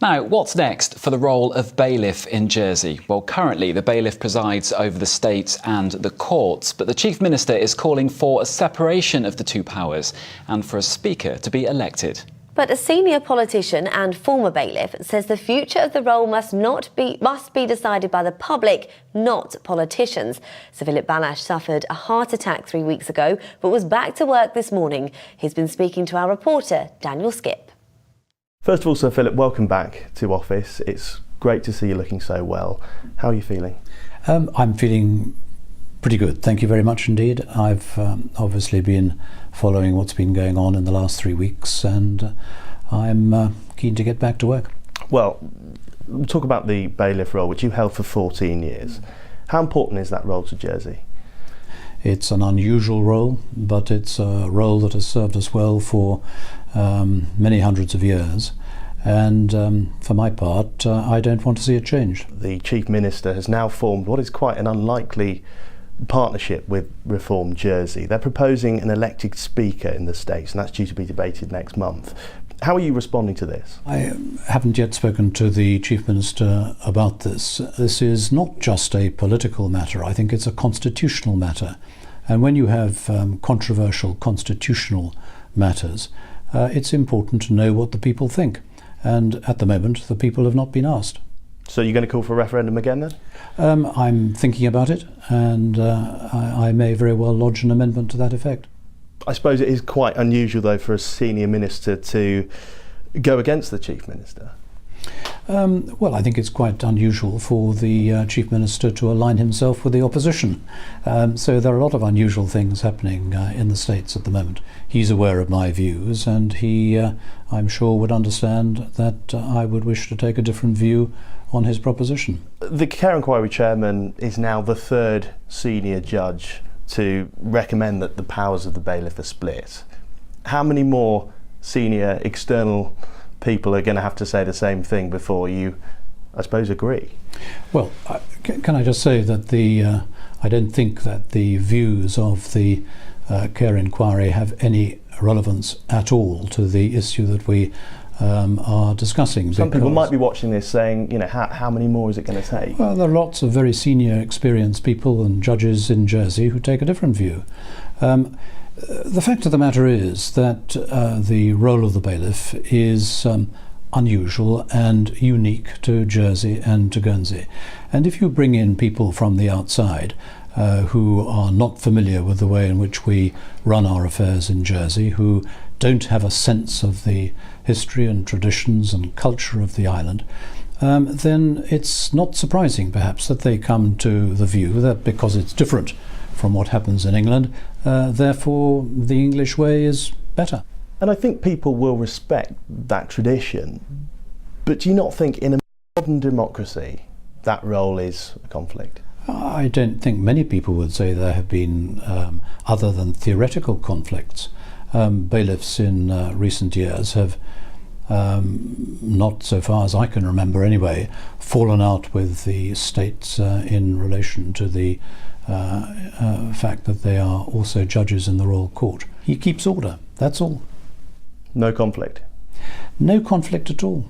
Now, what's next for the role of bailiff in Jersey? Well, currently the bailiff presides over the state and the courts, but the Chief Minister is calling for a separation of the two powers and for a Speaker to be elected. But a senior politician and former bailiff says the future of the role must be decided by the public, not politicians. Sir Boris Bailhache suffered a heart attack 3 weeks ago, but was back to work this morning. He's been speaking to our reporter, Daniel Skip. First of all, Sir Philip, welcome back to office. It's great to see you looking so well. How are you feeling? I'm feeling pretty good, thank you very much indeed. I've obviously been following what's been going on in the last 3 weeks, and I'm keen to get back to work. Well, we'll talk about the bailiff role, which you held for 14 years. How important is that role to Jersey? It's an unusual role, but it's a role that has served us well for many hundreds of years, and for my part, I don't want to see it changed. The Chief Minister has now formed what is quite an unlikely partnership with Reform Jersey. They're proposing an elected Speaker in the States, and that's due to be debated next month. How are you responding to this? I haven't yet spoken to the Chief Minister about this. This is not just a political matter, I think it's a constitutional matter. And when you have controversial constitutional matters, it's important to know what the people think. And at the moment, the people have not been asked. So you're going to call for a referendum again then? I'm thinking about it, and I may very well lodge an amendment to that effect. I suppose it is quite unusual, though, for a senior minister to go against the Chief Minister. Well, I think it's quite unusual for the Chief Minister to align himself with the opposition. So there are a lot of unusual things happening in the States at the moment. He's aware of my views, and he, I'm sure, would understand that I would wish to take a different view on his proposition. The Care Inquiry Chairman is now the third senior judge to recommend that the powers of the bailiff are split. How many more senior external people are going to have to say the same thing before you, I suppose, agree? Well, can I just say that I don't think that the views of the Care Inquiry have any relevance at all to the issue that we are discussing. Some people might be watching this saying, you know, how many more is it going to take? Well, there are lots of very senior, experienced people and judges in Jersey who take a different view. The fact of the matter is that the role of the bailiff is unusual and unique to Jersey and to Guernsey. And if you bring in people from the outside who are not familiar with the way in which we run our affairs in Jersey, who don't have a sense of the history and traditions and culture of the island, then it's not surprising perhaps that they come to the view that because it's different from what happens in England, therefore the English way is better. And I think people will respect that tradition, but do you not think in a modern democracy that role is a conflict? I don't think many people would say there have been other than theoretical conflicts. Bailiffs in recent years have, not so far as I can remember anyway, fallen out with the states in relation to the fact that they are also judges in the Royal Court. He keeps order, that's all. No conflict? No conflict at all.